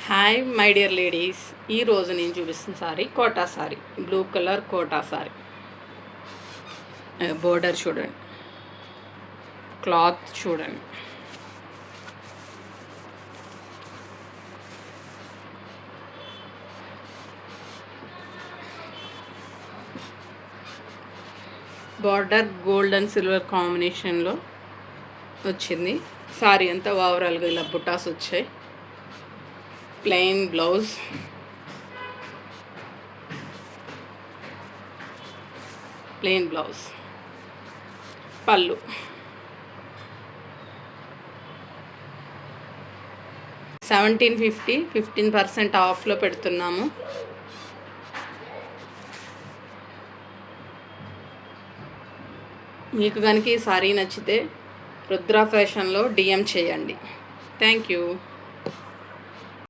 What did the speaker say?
Hi my dear ladies, ఈరోజు నేను చూపిస్తున్న sari Kota sari, blue colour Kota sari. Border చూడండి, క్లాత్ చూడండి. బార్డర్ గోల్డ్ అండ్ సిల్వర్ కాంబినేషన్లో వచ్చింది. సారీ అంతా ఓవరాల్గా ఇలా బుటాస్ వచ్చాయి. ప్లెయిన్ బ్లౌజ్, పళ్ళు. 1750, 15% ఆఫ్లో పెడుతున్నాము. మీకు కనుక ఈ సారీ నచ్చితే రుద్ర ఫ్యాషన్లో డిఎం చేయండి. Thank you.